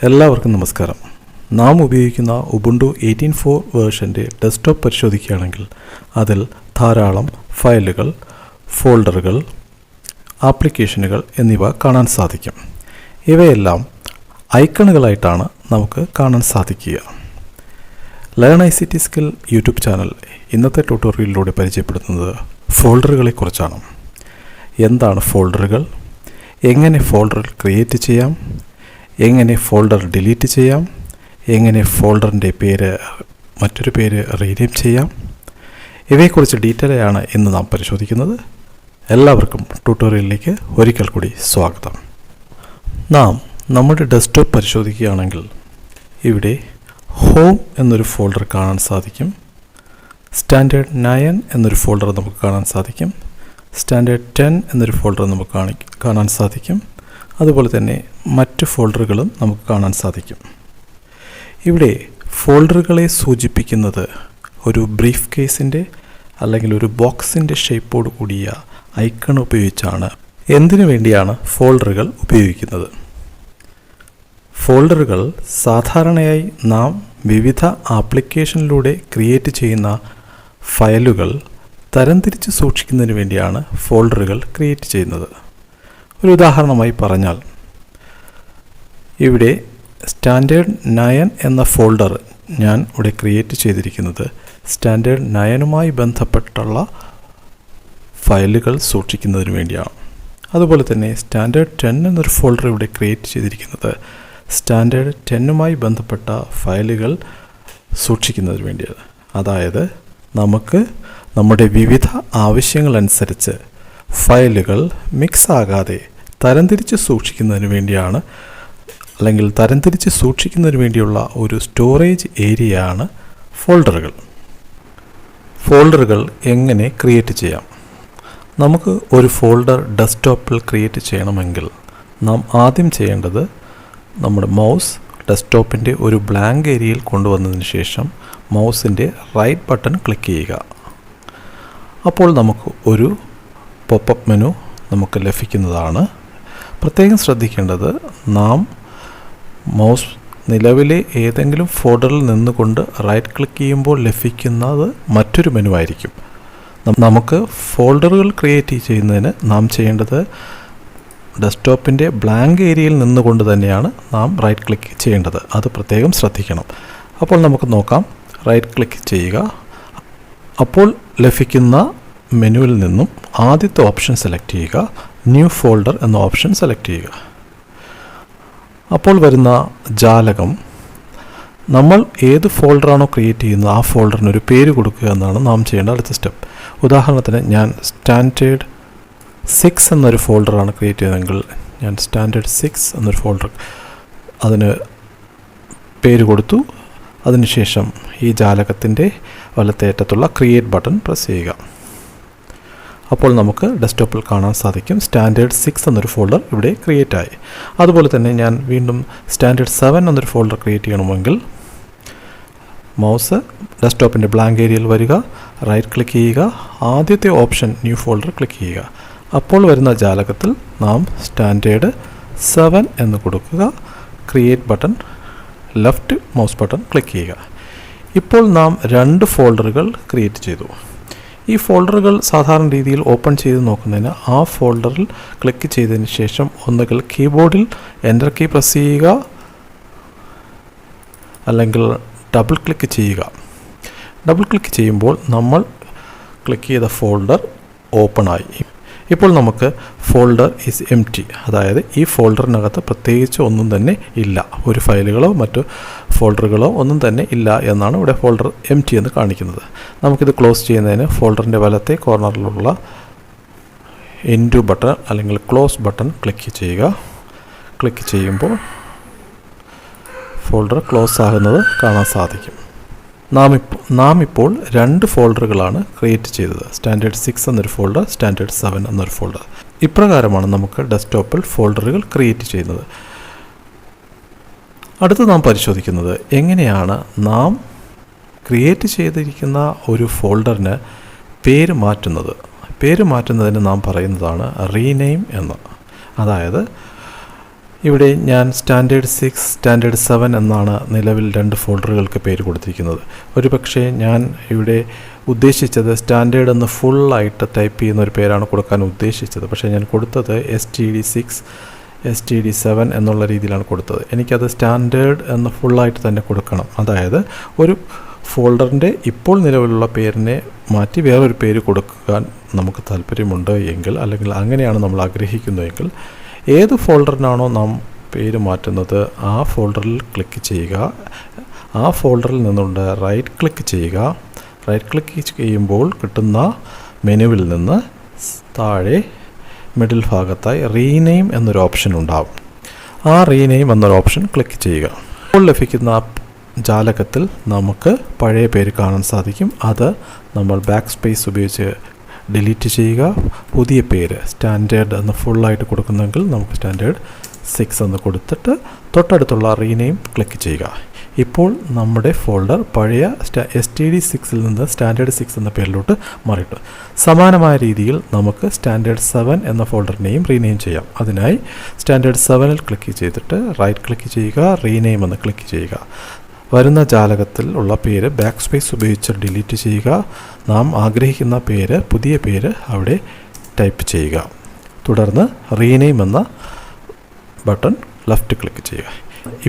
എല്ലാവർക്കും നമസ്കാരം. നാം ഉപയോഗിക്കുന്ന ഉബുണ്ടു 18.4 വേർഷൻ്റെ ഡെസ്ക്ടോപ്പ് പരിശോധിക്കുകയാണെങ്കിൽ അതിൽ ധാരാളം ഫയലുകൾ, ഫോൾഡറുകൾ, ആപ്ലിക്കേഷനുകൾ എന്നിവ കാണാൻ സാധിക്കും. ഇവയെല്ലാം ഐക്കണുകളായിട്ടാണ് നമുക്ക് കാണാൻ സാധിക്കുക. Learn ICT skill YouTube channel ഇന്നത്തെ ട്യൂട്ടോറിയലിലൂടെ പരിചയപ്പെടുത്തുന്നത് ഫോൾഡറുകളെക്കുറിച്ചാണ്. എന്താണ് ഫോൾഡറുകൾ, എങ്ങനെ ഫോൾഡർ ക്രിയേറ്റ് ചെയ്യാം, എങ്ങനെ ഫോൾഡർ ഡിലീറ്റ് ചെയ്യാം, എങ്ങനെ ഫോൾഡറിൻ്റെ മറ്റൊരു പേര് റീനെയിം ചെയ്യാം, ഇവയെക്കുറിച്ച് ഡീറ്റെയിൽ ആണ് ഇന്ന് നാം പരിശോധിക്കുന്നത്. എല്ലാവർക്കും ട്യൂട്ടോറിയലിലേക്ക് ഒരിക്കൽ കൂടി സ്വാഗതം. നാം നമ്മുടെ ഡെസ്ക്ടോപ്പ് പരിശോധിക്കുകയാണെങ്കിൽ ഇവിടെ ഹോം എന്നൊരു ഫോൾഡർ കാണാൻ സാധിക്കും. സ്റ്റാൻഡേർഡ് 9 എന്നൊരു ഫോൾഡർ നമുക്ക് കാണാൻ സാധിക്കും. സ്റ്റാൻഡേർഡ് 10 എന്നൊരു ഫോൾഡർ നമുക്ക് കാണാൻ സാധിക്കും. അതുപോലെ തന്നെ മറ്റ് ഫോൾഡറുകളും നമുക്ക് കാണാൻ സാധിക്കും. ഇവിടെ ഫോൾഡറുകളെ സൂചിപ്പിക്കുന്നത് ഒരു ബ്രീഫ് കേസിൻ്റെ അല്ലെങ്കിൽ ഒരു ബോക്സിൻ്റെ ഷേപ്പോട് കൂടിയ ഐക്കൺ ഉപയോഗിച്ചാണ്. എന്തിനു വേണ്ടിയാണ് ഫോൾഡറുകൾ ഉപയോഗിക്കുന്നത്? ഫോൾഡറുകൾ സാധാരണയായി നാം വിവിധ ആപ്ലിക്കേഷനിലൂടെ ക്രിയേറ്റ് ചെയ്യുന്ന ഫയലുകൾ തരംതിരിച്ച് സൂക്ഷിക്കുന്നതിന് വേണ്ടിയാണ് ഫോൾഡറുകൾ ക്രിയേറ്റ് ചെയ്യുന്നത്. ഒരു ഉദാഹരണമായി പറഞ്ഞാൽ, ഇവിടെ സ്റ്റാൻഡേർഡ് 9 എന്ന ഫോൾഡർ ഞാൻ ഇവിടെ ക്രിയേറ്റ് ചെയ്തിരിക്കുന്നത് സ്റ്റാൻഡേർഡ് 9മായി ബന്ധപ്പെട്ടുള്ള ഫയലുകൾ സൂക്ഷിക്കുന്നതിന് വേണ്ടിയാണ്. അതുപോലെ തന്നെ സ്റ്റാൻഡേർഡ് 10 എന്നൊരു ഫോൾഡർ ഇവിടെ ക്രിയേറ്റ് ചെയ്തിരിക്കുന്നത് സ്റ്റാൻഡേർഡ് 10മായി ബന്ധപ്പെട്ട ഫയലുകൾ സൂക്ഷിക്കുന്നതിന് വേണ്ടിയാണ്. അതായത് നമുക്ക് നമ്മുടെ വിവിധ ആവശ്യങ്ങളനുസരിച്ച് ഫയലുകൾ മിക്സ് ആകാതെ തരംതിരിച്ച് സൂക്ഷിക്കുന്നതിന് വേണ്ടിയാണ്, അല്ലെങ്കിൽ തരംതിരിച്ച് സൂക്ഷിക്കുന്നതിന് വേണ്ടിയുള്ള ഒരു സ്റ്റോറേജ് ഏരിയയാണ് ഫോൾഡറുകൾ. ഫോൾഡറുകൾ എങ്ങനെ ക്രിയേറ്റ് ചെയ്യാം? നമുക്ക് ഒരു ഫോൾഡർ ഡെസ്ക്ടോപ്പിൽ ക്രിയേറ്റ് ചെയ്യണമെങ്കിൽ നാം ആദ്യം ചെയ്യേണ്ടത് നമ്മുടെ മൗസ് ഡെസ്ക്ടോപ്പിൻ്റെ ഒരു ബ്ലാങ്ക് ഏരിയയിൽ കൊണ്ടുവന്നതിന് ശേഷം മൗസിൻ്റെ റൈറ്റ് ബട്ടൺ ക്ലിക്ക് ചെയ്യുക. അപ്പോൾ നമുക്ക് ഒരു പോപ്പപ്പ് മെനു നമുക്ക് ലഭിക്കുന്നതാണ്. പ്രത്യേകം ശ്രദ്ധിക്കേണ്ടത്, നാം മൗസ് നിലവിലെ ഏതെങ്കിലും ഫോൾഡറിൽ നിന്നുകൊണ്ട് റൈറ്റ് ക്ലിക്ക് ചെയ്യുമ്പോൾ ലഭിക്കുന്നത് മറ്റൊരു മെനു ആയിരിക്കും. നമുക്ക് ഫോൾഡറുകൾ ക്രിയേറ്റ് ചെയ്യുന്നതിന് നാം ചെയ്യേണ്ടത് ഡെസ്ക്ടോപ്പിൻ്റെ ബ്ലാങ്ക് ഏരിയയിൽ നിന്നുകൊണ്ട് തന്നെയാണ് നാം റൈറ്റ് ക്ലിക്ക് ചെയ്യേണ്ടത്. അത് പ്രത്യേകം ശ്രദ്ധിക്കണം. അപ്പോൾ നമുക്ക് നോക്കാം. റൈറ്റ് ക്ലിക്ക് ചെയ്യുക. അപ്പോൾ ലഭിക്കുന്ന മെനുവിൽ നിന്നും ആദ്യത്തെ ഓപ്ഷൻ സെലക്ട് ചെയ്യുക. ന്യൂ ഫോൾഡർ എന്ന ഓപ്ഷൻ സെലക്ട് ചെയ്യുക. അപ്പോൾ വരുന്ന ജാലകം, നമ്മൾ ഏത് ഫോൾഡറാണോ ക്രിയേറ്റ് ചെയ്യുന്നത് ആ ഫോൾഡറിന് ഒരു പേര് കൊടുക്കുക എന്നാണ് നാം ചെയ്യേണ്ട അടുത്ത സ്റ്റെപ്പ്. ഉദാഹരണത്തിന് ഞാൻ സ്റ്റാൻഡേർഡ് 6 എന്നൊരു ഫോൾഡറാണ് ക്രിയേറ്റ് ചെയ്തതെങ്കിൽ ഞാൻ സ്റ്റാൻഡേർഡ് 6 എന്നൊരു ഫോൾഡർ അതിന് പേര് കൊടുത്തു. അതിനുശേഷം ഈ ജാലകത്തിൻ്റെ വലത്തേറ്റത്തുള്ള ക്രിയേറ്റ് ബട്ടൺ പ്രസ് ചെയ്യുക. അപ്പോൾ നമുക്ക് ഡെസ്ക്ടോപ്പിൽ കാണാൻ സാധിക്കും സ്റ്റാൻഡേർഡ് 6 എന്നൊരു ഫോൾഡർ ഇവിടെ ക്രിയേറ്റ് ആയി. അതുപോലെ തന്നെ ഞാൻ വീണ്ടും സ്റ്റാൻഡേർഡ് 7 എന്നൊരു ഫോൾഡർ ക്രിയേറ്റ് ചെയ്യണമെങ്കിൽ മൗസ് ഡെസ്ക്ടോപ്പിൻ്റെ ബ്ലാങ്ക് ഏരിയയിൽ വരിക, റൈറ്റ് ക്ലിക്ക് ചെയ്യുക, ആദ്യത്തെ ഓപ്ഷൻ ന്യൂ ഫോൾഡർ ക്ലിക്ക് ചെയ്യുക. അപ്പോൾ വരുന്ന ജാലകത്തിൽ നാം സ്റ്റാൻഡേർഡ് 7 എന്ന് കൊടുക്കുക, create button, left mouse button click ചെയ്യുക. ഇപ്പോൾ നാം 2 ഫോൾഡറുകൾ ക്രിയേറ്റ് ചെയ്തു. ഈ ഫോൾഡറുകൾ സാധാരണ രീതിയിൽ ഓപ്പൺ ചെയ്ത് നോക്കുന്നതിന് ആ ഫോൾഡറിൽ ക്ലിക്ക് ചെയ്തതിന് ശേഷം ഒന്നുകിൽ കീബോർഡിൽ എൻ്റർ കീ പ്രസ് ചെയ്യുക, അല്ലെങ്കിൽ ഡബിൾ ക്ലിക്ക് ചെയ്യുക. ഡബിൾ ക്ലിക്ക് ചെയ്യുമ്പോൾ നമ്മൾ ക്ലിക്ക് ചെയ്ത ഫോൾഡർ ഓപ്പണായി. ഇപ്പോൾ നമുക്ക് ഫോൾഡർ ഈസ് എംപ്റ്റി, അതായത് ഈ ഫോൾഡറിനകത്ത് പ്രത്യേകിച്ച് ഒന്നും തന്നെ ഇല്ല, ഒരു ഫയലുകളോ മറ്റു ഫോൾഡറുകളോ ഒന്നും തന്നെ ഇല്ല എന്നാണ് ഇവിടെ ഫോൾഡർ എംപ്റ്റി എന്ന് കാണിക്കുന്നത്. നമുക്കിത് ക്ലോസ് ചെയ്യുന്നതിന് ഫോൾഡറിൻ്റെ വലത്തെ കോർണറിലുള്ള ഇൻറ്റു ബട്ടൺ അല്ലെങ്കിൽ ക്ലോസ് ബട്ടൺ ക്ലിക്ക് ചെയ്യുക. ക്ലിക്ക് ചെയ്യുമ്പോൾ ഫോൾഡർ ക്ലോസ് ആകുന്നത് കാണാൻ സാധിക്കും. നാം ഇപ്പോൾ 2 ഫോൾഡറുകളാണ് ക്രിയേറ്റ് ചെയ്തത്. സ്റ്റാൻഡേർഡ് 6 എന്നൊരു ഫോൾഡർ, സ്റ്റാൻഡേർഡ് 7 എന്നൊരു ഫോൾഡർ. ഇപ്രകാരമാണ് നമുക്ക് ഡെസ്ക്ടോപ്പിൽ ഫോൾഡറുകൾ ക്രിയേറ്റ് ചെയ്യുന്നത്. അടുത്ത് നാം പരിശോധിക്കുന്നത് എങ്ങനെയാണ് നാം ക്രിയേറ്റ് ചെയ്തിരിക്കുന്ന ഒരു ഫോൾഡറിന് പേര് മാറ്റുന്നത്. പേര് മാറ്റുന്നതിന് നാം പറയുന്നതാണ് റീനെയിം എന്ന്. അതായത് ഇവിടെ ഞാൻ സ്റ്റാൻഡേർഡ് 6, സ്റ്റാൻഡേർഡ് 7 എന്നാണ് നിലവിൽ 2 ഫോൾഡറുകൾക്ക് പേര് കൊടുത്തിരിക്കുന്നത്. ഒരുപക്ഷെ ഞാൻ ഇവിടെ ഉദ്ദേശിച്ചത് സ്റ്റാൻഡേർഡ് എന്ന് ഫുള്ളായിട്ട് ടൈപ്പ് ചെയ്യുന്ന ഒരു പേരാണ് കൊടുക്കാൻ ഉദ്ദേശിച്ചത്. പക്ഷേ ഞാൻ കൊടുത്തത് STD6, STD7 എന്നുള്ള രീതിയിലാണ് കൊടുത്തത്. എനിക്കത് സ്റ്റാൻഡേർഡ് എന്ന് ഫുള്ളായിട്ട് തന്നെ കൊടുക്കണം. അതായത് ഒരു ഫോൾഡറിൻ്റെ ഇപ്പോൾ നിലവിലുള്ള പേരിനെ മാറ്റി വേറൊരു പേര് കൊടുക്കാൻ നമുക്ക് താല്പര്യമുണ്ട് എങ്കിൽ, അല്ലെങ്കിൽ അങ്ങനെയാണ് നമ്മൾ ആഗ്രഹിക്കുന്നതെങ്കിൽ, ഏത് ഫോൾഡറിനാണോ നാം പേര് മാറ്റുന്നത് ആ ഫോൾഡറിൽ ക്ലിക്ക് ചെയ്യുക. ആ ഫോൾഡറിൽ നിന്നുകൊണ്ട് റൈറ്റ് ക്ലിക്ക് ചെയ്യുക. റൈറ്റ് ക്ലിക്ക് ചെയ്യുമ്പോൾ കിട്ടുന്ന മെനുവിൽ നിന്ന് താഴെ മിഡിൽ ഭാഗത്തായി റീനെയിം എന്നൊരു ഓപ്ഷൻ ഉണ്ടാവും. ആ റീനെയിം എന്നൊരു ഓപ്ഷൻ ക്ലിക്ക് ചെയ്യുക. ഇപ്പോൾ ലഭിക്കുന്ന ജാലകത്തിൽ നമുക്ക് പഴയ പേര് കാണാൻ സാധിക്കും. അത് നമ്മൾ ബാക്ക് സ്പേസ് ഉപയോഗിച്ച് ഡിലീറ്റ് ചെയ്യുക. പുതിയ പേര് സ്റ്റാൻഡേർഡ് എന്ന് ഫുള്ളായിട്ട് കൊടുക്കുന്നെങ്കിൽ നമുക്ക് സ്റ്റാൻഡേർഡ് 6 എന്ന് കൊടുത്തിട്ട് തൊട്ടടുത്തുള്ള റീനെയിം ക്ലിക്ക് ചെയ്യുക. ഇപ്പോൾ നമ്മുടെ ഫോൾഡർ പഴയ STD6 നിന്ന് സ്റ്റാൻഡേർഡ് 6 എന്ന പേരിലോട്ട് മാറിയിട്ട്. സമാനമായ രീതിയിൽ നമുക്ക് സ്റ്റാൻഡേർഡ് 7 എന്ന ഫോൾഡറിനെയും റീനെയിം ചെയ്യാം. അതിനായി സ്റ്റാൻഡേർഡ് 7ൽ ക്ലിക്ക് ചെയ്തിട്ട് റൈറ്റ് ക്ലിക്ക് ചെയ്യുക, റീനെയിം എന്ന് ക്ലിക്ക് ചെയ്യുക. വരുന്ന ജാലകത്തിൽ ഉള്ള പേര് ബാക്ക് സ്പേസ് ഉപയോഗിച്ച് ഡിലീറ്റ് ചെയ്യുക. നാം ആഗ്രഹിക്കുന്ന പേര്, പുതിയ പേര് അവിടെ ടൈപ്പ് ചെയ്യുക. തുടർന്ന് റീനെയിം എന്ന ബട്ടൺ ലെഫ്റ്റ് ക്ലിക്ക് ചെയ്യുക.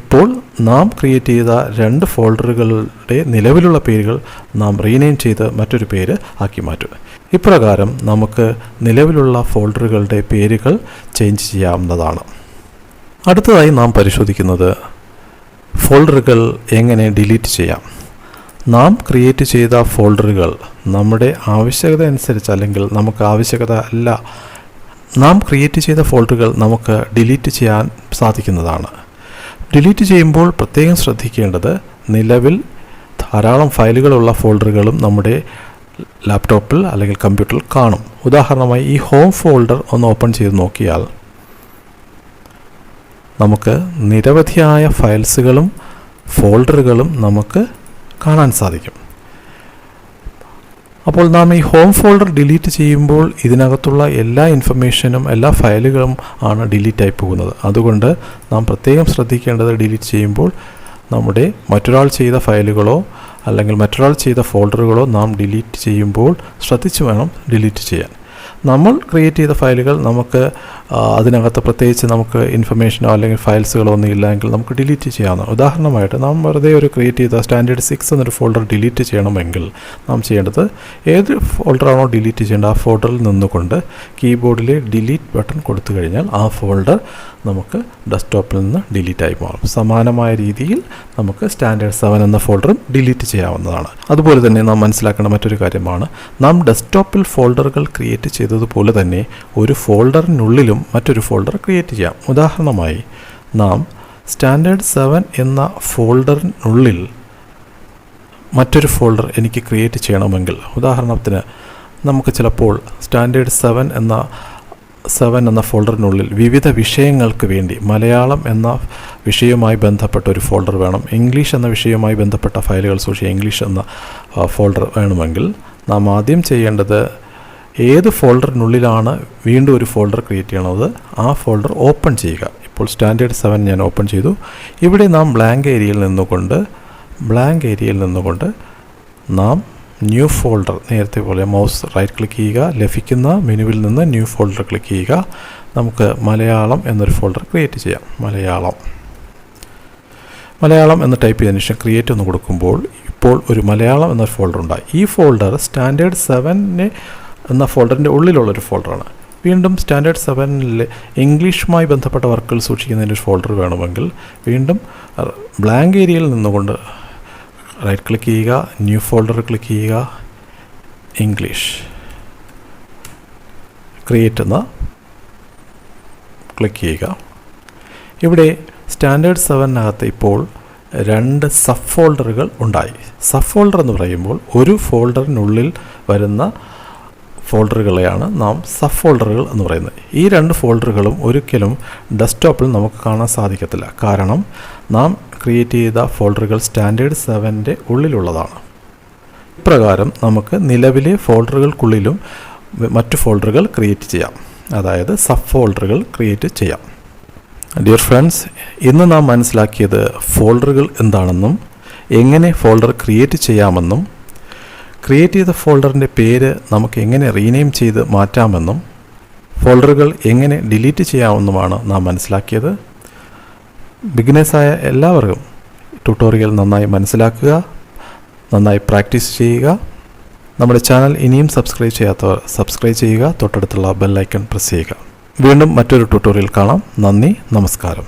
ഇപ്പോൾ നാം ക്രിയേറ്റ് ചെയ്ത 2 ഫോൾഡറുകളുടെ നിലവിലുള്ള പേരുകൾ നാം റീനെയിം ചെയ്ത് മറ്റൊരു പേര് ആക്കി മാറ്റുക. ഇപ്രകാരം നമുക്ക് നിലവിലുള്ള ഫോൾഡറുകളുടെ പേരുകൾ ചേഞ്ച് ചെയ്യാവുന്നതാണ്. അടുത്തതായി നാം പരിശോധിക്കുന്നത് ഫോൾഡറുകൾ എങ്ങനെ ഡിലീറ്റ് ചെയ്യാം. നാം ക്രിയേറ്റ് ചെയ്ത ഫോൾഡറുകൾ നമ്മുടെ ആവശ്യകത അനുസരിച്ച്, അല്ലെങ്കിൽ നമുക്ക് ആവശ്യകത അല്ല, നാം ക്രിയേറ്റ് ചെയ്ത ഫോൾഡറുകൾ നമുക്ക് ഡിലീറ്റ് ചെയ്യാൻ സാധിക്കുന്നതാണ്. ഡിലീറ്റ് ചെയ്യുമ്പോൾ പ്രത്യേകം ശ്രദ്ധിക്കേണ്ടത്, നിലവിൽ ധാരാളം ഫയലുകളുള്ള ഫോൾഡറുകളും നമ്മുടെ ലാപ്ടോപ്പിൽ അല്ലെങ്കിൽ കമ്പ്യൂട്ടറിൽ കാണും. ഉദാഹരണമായി ഈ ഹോം ഫോൾഡർ ഒന്ന് ഓപ്പൺ ചെയ്ത് നോക്കിയാൽ നമുക്ക് നിരവധിയായ ഫയൽസുകളും ഫോൾഡറുകളും നമുക്ക് കാണാൻ സാധിക്കും. അപ്പോൾ നാം ഈ ഹോം ഫോൾഡർ ഡിലീറ്റ് ചെയ്യുമ്പോൾ ഇതിനകത്തുള്ള എല്ലാ ഇൻഫർമേഷനും, എല്ലാ ഫയലുകളും ആണ് ഡിലീറ്റായി പോകുന്നത്. അതുകൊണ്ട് നാം പ്രത്യേകം ശ്രദ്ധിക്കേണ്ടത്, ഡിലീറ്റ് ചെയ്യുമ്പോൾ നമ്മുടെ മറ്റൊരാൾ ചെയ്ത ഫയലുകളോ അല്ലെങ്കിൽ മറ്റൊരാൾ ചെയ്ത ഫോൾഡറുകളോ നാം ഡിലീറ്റ് ചെയ്യുമ്പോൾ ശ്രദ്ധിച്ച് വേണം ഡിലീറ്റ് ചെയ്യാൻ. നമ്മൾ ക്രിയേറ്റ് ചെയ്ത ഫയലുകൾ നമുക്ക് അതിനകത്ത് പ്രത്യേകിച്ച് നമുക്ക് ഇൻഫർമേഷനോ അല്ലെങ്കിൽ ഫയൽസുകളോ ഒന്നും ഇല്ലെങ്കിൽ നമുക്ക് ഡിലീറ്റ് ചെയ്യാവുന്നതാണ്. ഉദാഹരണമായിട്ട് നാം വെറുതെ ഒരു ക്രിയേറ്റ് ചെയ്ത സ്റ്റാൻഡേർഡ് 6 എന്നൊരു ഫോൾഡർ ഡിലീറ്റ് ചെയ്യണമെങ്കിൽ നാം ചെയ്യേണ്ടത്, ഏത് ഫോൾഡറാണോ ഡിലീറ്റ് ചെയ്യേണ്ടത് ആ ഫോൾഡറിൽ നിന്നുകൊണ്ട് കീബോർഡിലെ ഡിലീറ്റ് ബട്ടൺ കൊടുത്തു കഴിഞ്ഞാൽ ആ ഫോൾഡർ നമുക്ക് ഡെസ്ക്ടോപ്പിൽ നിന്ന് ഡിലീറ്റായി മാറും. സമാനമായ രീതിയിൽ നമുക്ക് സ്റ്റാൻഡേർഡ് 7 എന്ന ഫോൾഡറും ഡിലീറ്റ് ചെയ്യാവുന്നതാണ്. അതുപോലെ തന്നെ നാം മനസ്സിലാക്കേണ്ട മറ്റൊരു കാര്യമാണ്, നാം ഡെസ്ക്ടോപ്പിൽ ഫോൾഡറുകൾ ക്രിയേറ്റ് ചെയ്തതുപോലെ തന്നെ ഒരു ഫോൾഡറിനുള്ളിലും മറ്റൊരു ഫോൾഡർ ക്രിയേറ്റ് ചെയ്യാം. ഉദാഹരണമായി നാം സ്റ്റാൻഡേർഡ് 7 എന്ന ഫോൾഡറിനുള്ളിൽ മറ്റൊരു ഫോൾഡർ എനിക്ക് ക്രിയേറ്റ് ചെയ്യണമെങ്കിൽ, ഉദാഹരണത്തിന് നമുക്ക് ചിലപ്പോൾ സ്റ്റാൻഡേർഡ് 7 എന്ന ഫോൾഡറിനുള്ളിൽ വിവിധ വിഷയങ്ങൾക്ക് വേണ്ടി മലയാളം എന്ന വിഷയവുമായി ബന്ധപ്പെട്ട ഒരു ഫോൾഡർ വേണം, ഇംഗ്ലീഷ് എന്ന വിഷയവുമായി ബന്ധപ്പെട്ട ഫയലുകൾ സൂക്ഷിക്കുക ഇംഗ്ലീഷ് എന്ന ഫോൾഡർ വേണമെങ്കിൽ നാം ആദ്യം ചെയ്യേണ്ടത്, ഏത് ഫോൾഡറിനുള്ളിലാണ് വീണ്ടും ഒരു ഫോൾഡർ ക്രിയേറ്റ് ചെയ്യണത് ആ ഫോൾഡർ ഓപ്പൺ ചെയ്യുക. ഇപ്പോൾ സ്റ്റാൻഡേർഡ് 7 ഞാൻ ഓപ്പൺ ചെയ്തു. ഇവിടെ നാം ബ്ലാങ്ക് ഏരിയയിൽ നിന്നുകൊണ്ട് നാം ന്യൂ ഫോൾഡർ, നേരത്തെ പോലെ മൗസ് റൈറ്റ് ക്ലിക്ക് ചെയ്യുക, ലഭിക്കുന്ന മെനുവിൽ നിന്ന് ന്യൂ ഫോൾഡർ ക്ലിക്ക് ചെയ്യുക. നമുക്ക് മലയാളം എന്നൊരു ഫോൾഡർ ക്രിയേറ്റ് ചെയ്യാം. മലയാളം എന്ന് ടൈപ്പ് ചെയ്തതിന് ശേഷം ക്രിയേറ്റ് എന്ന് കൊടുക്കുമ്പോൾ ഇപ്പോൾ ഒരു മലയാളം എന്നൊരു ഫോൾഡർ ഉണ്ടായി. ഈ ഫോൾഡർ സ്റ്റാൻഡേർഡ് 7 എന്ന ഫോൾഡറിൻ്റെ ഉള്ളിലുള്ളൊരു ഫോൾഡറാണ്. വീണ്ടും സ്റ്റാൻഡേർഡ് 7 ഇംഗ്ലീഷുമായി ബന്ധപ്പെട്ട വർക്കുകൾ സൂക്ഷിക്കുന്നതിൻ്റെ ഒരു ഫോൾഡർ വേണമെങ്കിൽ വീണ്ടും ബ്ലാങ്ക് ഏരിയയിൽ നിന്നുകൊണ്ട് റൈറ്റ് ക്ലിക്ക് ചെയ്യുക, ന്യൂ ഫോൾഡർ ക്ലിക്ക് ചെയ്യുക, ഇംഗ്ലീഷ് ക്രിയേറ്റ് എന്ന് ക്ലിക്ക് ചെയ്യുക. ഇവിടെ സ്റ്റാൻഡേർഡ് 7-നകത്ത് ഇപ്പോൾ 2 സബ് ഫോൾഡറുകൾ ഉണ്ടായി. സബ് ഫോൾഡർ എന്ന് പറയുമ്പോൾ ഒരു ഫോൾഡറിനുള്ളിൽ വരുന്ന ഫോൾഡറുകളെയാണ് നാം സബ് ഫോൾഡറുകൾ എന്ന് പറയുന്നത്. ഈ 2 ഫോൾഡറുകളും ഒരിക്കലും ഡെസ്ക്ടോപ്പിൽ നമുക്ക് കാണാൻ സാധിക്കത്തില്ല. കാരണം നാം ക്രിയേറ്റ് ചെയ്ത ഫോൾഡറുകൾ സ്റ്റാൻഡേർഡ് 7-ൻ്റെ ഉള്ളിലുള്ളതാണ്. ഇപ്രകാരം നമുക്ക് നിലവിലെ ഫോൾഡറുകൾക്കുള്ളിലും മറ്റു ഫോൾഡറുകൾ ക്രിയേറ്റ് ചെയ്യാം, അതായത് സബ് ഫോൾഡറുകൾ ക്രിയേറ്റ് ചെയ്യാം. ഡിയർ ഫ്രണ്ട്സ്, ഇന്ന് നാം മനസ്സിലാക്കിയത് ഫോൾഡറുകൾ എന്താണെന്നും എങ്ങനെ ഫോൾഡർ ക്രിയേറ്റ് ചെയ്യാമെന്നും ക്രിയേറ്റ് ചെയ്ത ഫോൾഡറിൻ്റെ പേര് നമുക്ക് എങ്ങനെ റീനെയിം ചെയ്ത് മാറ്റാമെന്നും ഫോൾഡറുകൾ എങ്ങനെ ഡിലീറ്റ് ചെയ്യാമെന്നുമാണ് നാം മനസ്സിലാക്കിയത്. ബിഗിനേഴ്സായ എല്ലാവർക്കും ട്യൂട്ടോറിയൽ നന്നായി മനസ്സിലാക്കുക, നന്നായി പ്രാക്ടീസ് ചെയ്യുക. നമ്മുടെ ചാനൽ ഇനിയും സബ്സ്ക്രൈബ് ചെയ്യാത്തവർ സബ്സ്ക്രൈബ് ചെയ്യുക, തൊട്ടടുത്തുള്ള ബെൽ ഐക്കൺ പ്രസ് ചെയ്യുക. വീണ്ടും മറ്റൊരു ട്യൂട്ടോറിയൽ കാണാം. നന്ദി, നമസ്കാരം.